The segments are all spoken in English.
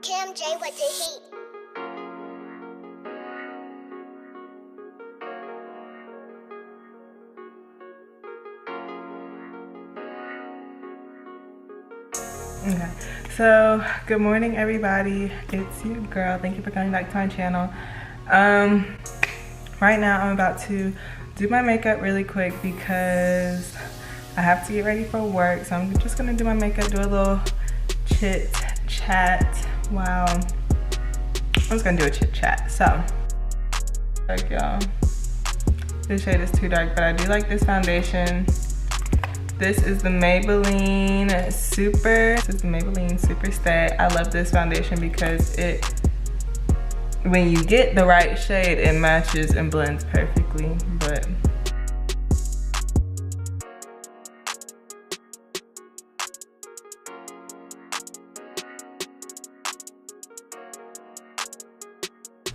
Cam J with the heat. Okay, so good morning everybody, it's your girl. Thank you for coming back to my channel. Right now I'm about to do my makeup really quick because I have to get ready for work, so I'm just gonna do my makeup, do a little chit chat. Wow, I'm just gonna do a chit chat. So dark, y'all, this shade is too dark, but I do like this foundation. This is the Maybelline Super Stay. I love this foundation because when you get the right shade, it matches and blends perfectly. But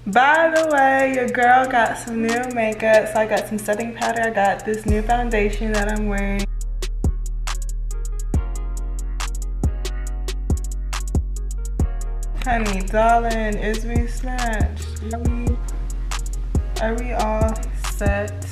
by the way, your girl got some new makeup. So I got some setting powder. I got this new foundation that I'm wearing. Honey, darling, is we snatched? Are we all set?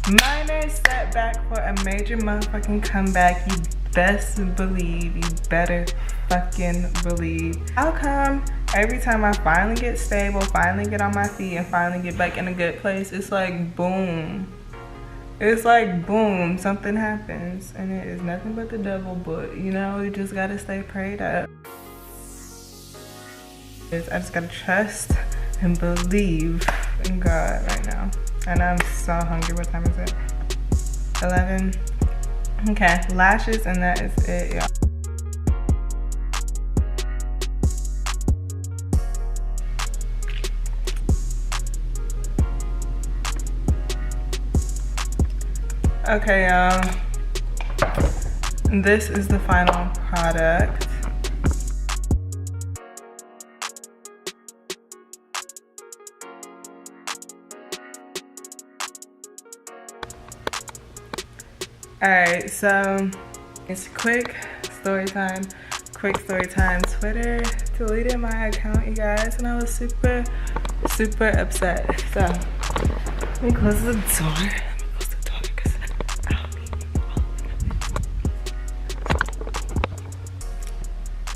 Minor setback for a major motherfucking comeback. You best believe, you better fucking believe. How come every time I finally get stable, finally get on my feet, and finally get back in a good place, it's like boom. It's like boom, something happens, and it is nothing but the devil, but you know, you just gotta stay prayed up. I just gotta trust and believe in God right now. And I'm so hungry. What time is it? 11. Okay, lashes, and that is it, y'all. Okay, y'all, this is the final product. Alright, so it's quick story time. Twitter deleted my account, you guys, and I was super upset. So let me close the door.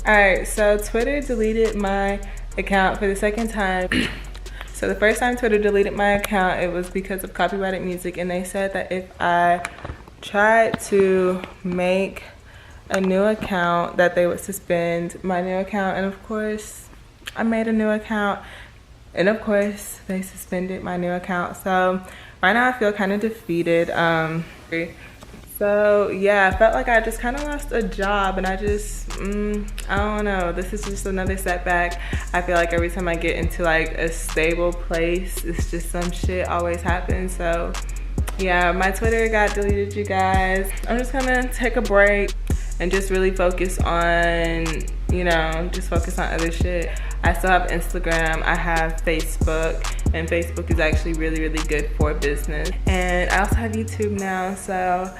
Alright, so Twitter deleted my account for the second time. So the first time Twitter deleted my account, it was because of copyrighted music, and they said that if I tried to make a new account, that they would suspend my new account. And of course, I made a new account, and of course, they suspended my new account. So right now I feel kind of defeated. So yeah, I felt like I just kind of lost a job, and I just, I don't know. This is just another setback. I feel like every time I get into like a stable place, it's just some shit always happens. So yeah, my Twitter got deleted, you guys. I'm just gonna take a break and just really focus on, you know, just focus on other shit. I still have Instagram, I have Facebook, and Facebook is actually really good for business. And I also have YouTube now, so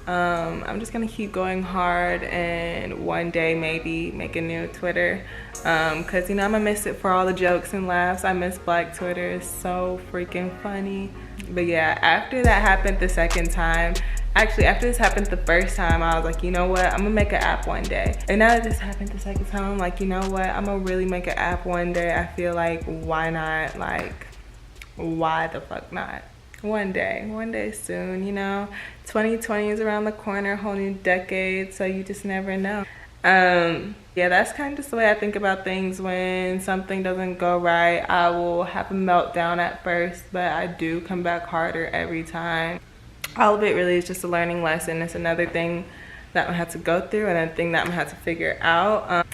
I'm just gonna keep going hard, and one day maybe make a new Twitter, cause you know I'm gonna miss it for all the jokes and laughs. I miss Black Twitter, it's so freaking funny. But yeah, after that happened the second time, actually after this happened the first time, I was like, you know what, I'm gonna make an app one day. And now that this happened the second time, I'm like, you know what, I'm gonna really make an app one day. I feel like, why not? Like, why the fuck not? One day soon, you know. 2020 is around the corner, a whole new decade, so you just never know. Yeah, that's kind of just the way I think about things. When something doesn't go right, I will have a meltdown at first, but I do come back harder every time. All of it really is just a learning lesson. It's another thing that I'm gonna have to go through, and a thing that I'm gonna have to figure out.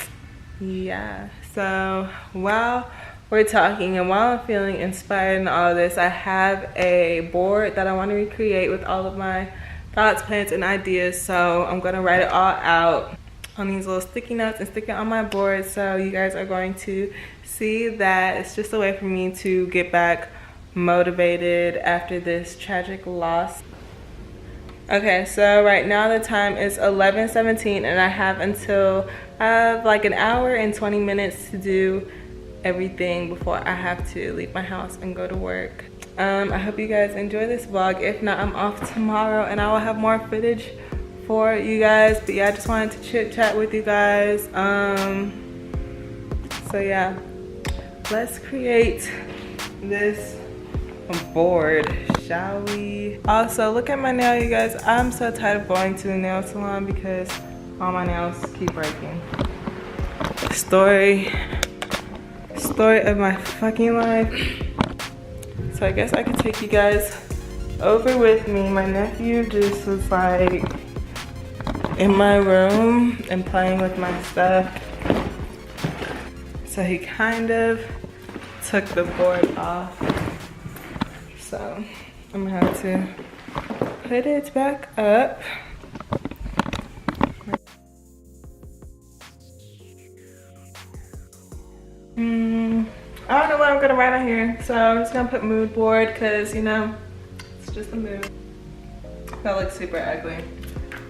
Yeah, so while we're talking and while I'm feeling inspired in all of this, I have a board that I want to recreate with all of my thoughts, plans, and ideas. So I'm gonna write it all out on these little sticky notes and stick it on my board, so you guys are going to see that. It's just a way for me to get back motivated after this tragic loss. Okay, so right now the time is 11:17 and I have like an hour and 20 minutes to do everything before I have to leave my house and go to work. I hope you guys enjoy this vlog. If not, I'm off tomorrow and I will have more footage for you guys. But yeah, I just wanted to chit chat with you guys. So yeah, let's create this board, shall we? Also, look at my nail, you guys. I'm so tired of going to the nail salon because all my nails keep breaking. Story of my fucking life. So I guess I could take you guys over with me. My nephew just was like in my room and playing with my stuff. So he kind of took the board off. So I'm gonna have to put it back up. I don't know what I'm gonna write on here, so I'm just gonna put mood board because, you know, it's just a mood. That looks super ugly.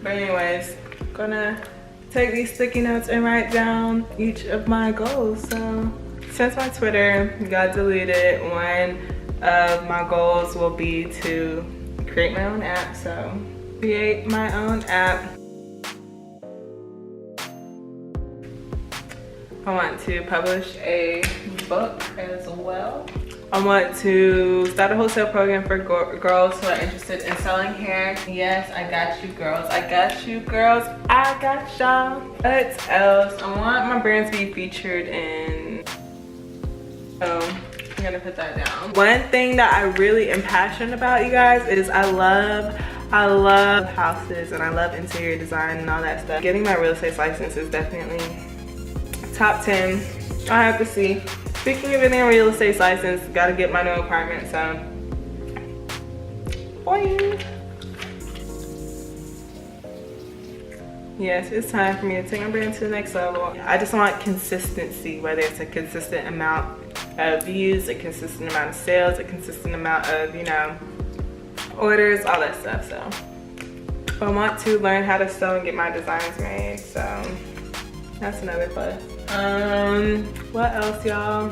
But anyways, gonna take these sticky notes and write down each of my goals. So since my Twitter got deleted, one of my goals will be to create my own app. So create my own app. I want to publish a book as well. I want to start a wholesale program for girls who are interested in selling hair. Yes, I got you girls. I got you girls. I got y'all. What else? I want my brand to be featured in... Oh, I'm gonna put that down. One thing that I really am passionate about, you guys, is I love houses and I love interior design and all that stuff. Getting my real estate license is definitely top 10. I have to see. Speaking of getting a real estate license, gotta get my new apartment, so. Boing. Yes, it's time for me to take my brand to the next level. I just want consistency, whether it's a consistent amount of views, a consistent amount of sales, a consistent amount of, you know, orders, all that stuff, so. I want to learn how to sew and get my designs made, so that's another plus. What else, y'all?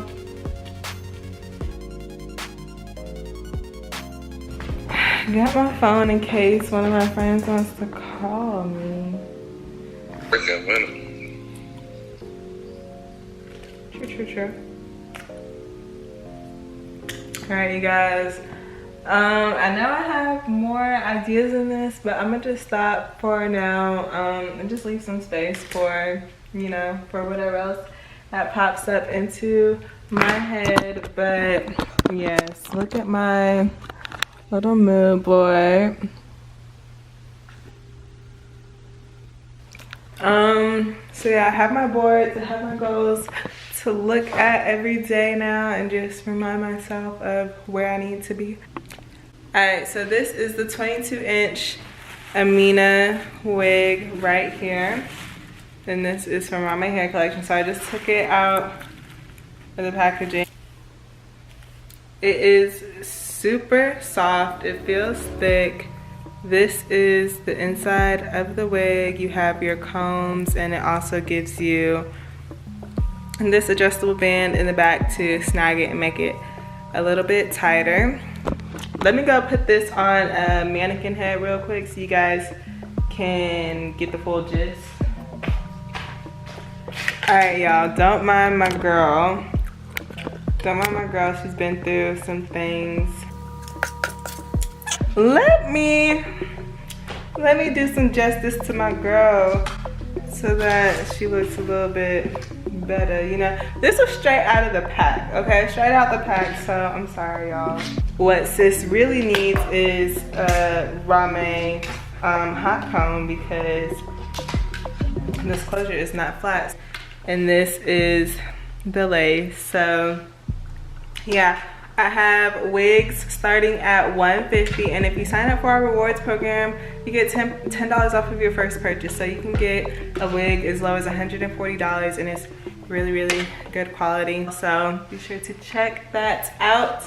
Got my phone in case one of my friends wants to call me. True. Alright, you guys. I know I have more ideas in this, but I'm gonna just stop for now and just leave some space for, you know, for whatever else that pops up into my head. But yes, look at my little mood board. So yeah, I have my boards, I have my goals to look at every day now and just remind myself of where I need to be. Alright, so this is the 22-inch Amina wig right here. And this is from My Hair Collection. So I just took it out of the packaging. It is super soft. It feels thick. This is the inside of the wig. You have your combs, and it also gives you this adjustable band in the back to snag it and make it a little bit tighter. Let me go put this on a mannequin head real quick so you guys can get the full gist. Alright, y'all, don't mind my girl. Don't mind my girl, she's been through some things. Let me do some justice to my girl so that she looks a little bit better, you know. This was straight out of the pack, okay? Straight out the pack, so I'm sorry, y'all. What sis really needs is a Rame hot comb because this closure is not flat. And this is the lace. So yeah, I have wigs starting at $150, and if you sign up for our rewards program, you get $10 off of your first purchase. So you can get a wig as low as $140, and it's really, really good quality. So be sure to check that out.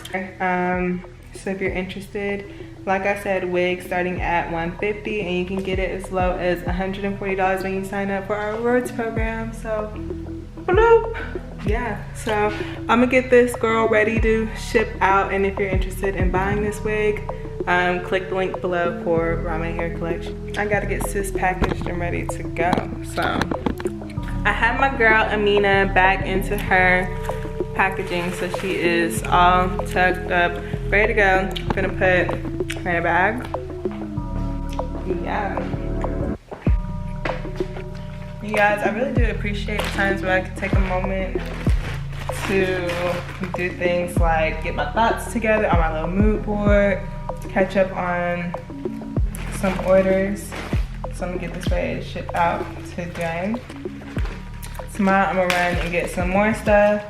So if you're interested, Like I said, wigs starting at $150, and you can get it as low as $140 when you sign up for our rewards program. So, bloop. Yeah, so I'm gonna get this girl ready to ship out, and if you're interested in buying this wig, click the link below for Ramen Hair Collection. I gotta get sis packaged and ready to go. So I have my girl Amina back into her packaging, so she is all tucked up, ready to go. I'm gonna put her in a bag. Yeah. You guys, I really do appreciate the times where I can take a moment to do things like get my thoughts together on my little mood board, catch up on some orders. So I'm gonna get this ready to ship out today. Tomorrow I'm gonna run and get some more stuff.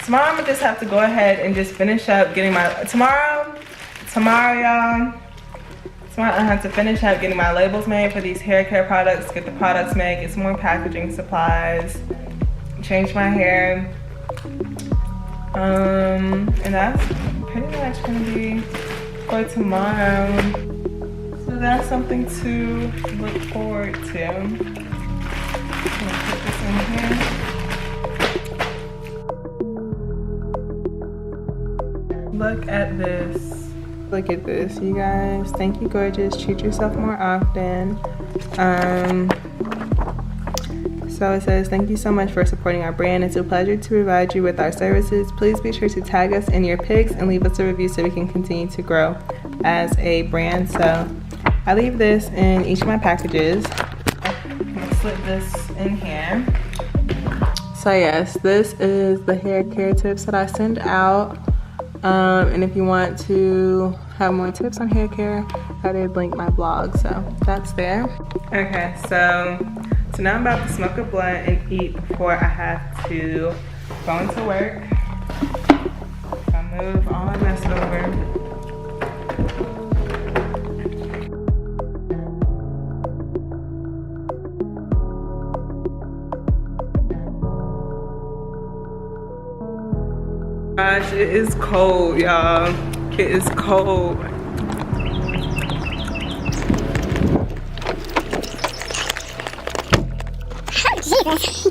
Tomorrow I'm gonna just have to go ahead and just finish up getting my, tomorrow y'all, tomorrow I have to finish up getting my labels made for these hair care products, get the products made, get some more packaging supplies, change my hair. And that's pretty much gonna be for tomorrow. So that's something to look forward to. I'm gonna put this in here. Look at this. Look at this, you guys. Thank you, gorgeous. Treat yourself more often. So it says, thank you so much for supporting our brand. It's a pleasure to provide you with our services. Please be sure to tag us in your pics and leave us a review so we can continue to grow as a brand. So I leave this in each of my packages. I'm gonna slip this in here. So yes, this is the hair care tips that I send out. And if you want to have more tips on hair care, I did link my blog, so that's there. Okay, so now I'm about to smoke a blunt and eat before I have to go into work. So I move all my mess over. Gosh, it is cold, y'all. It is cold. Jesus.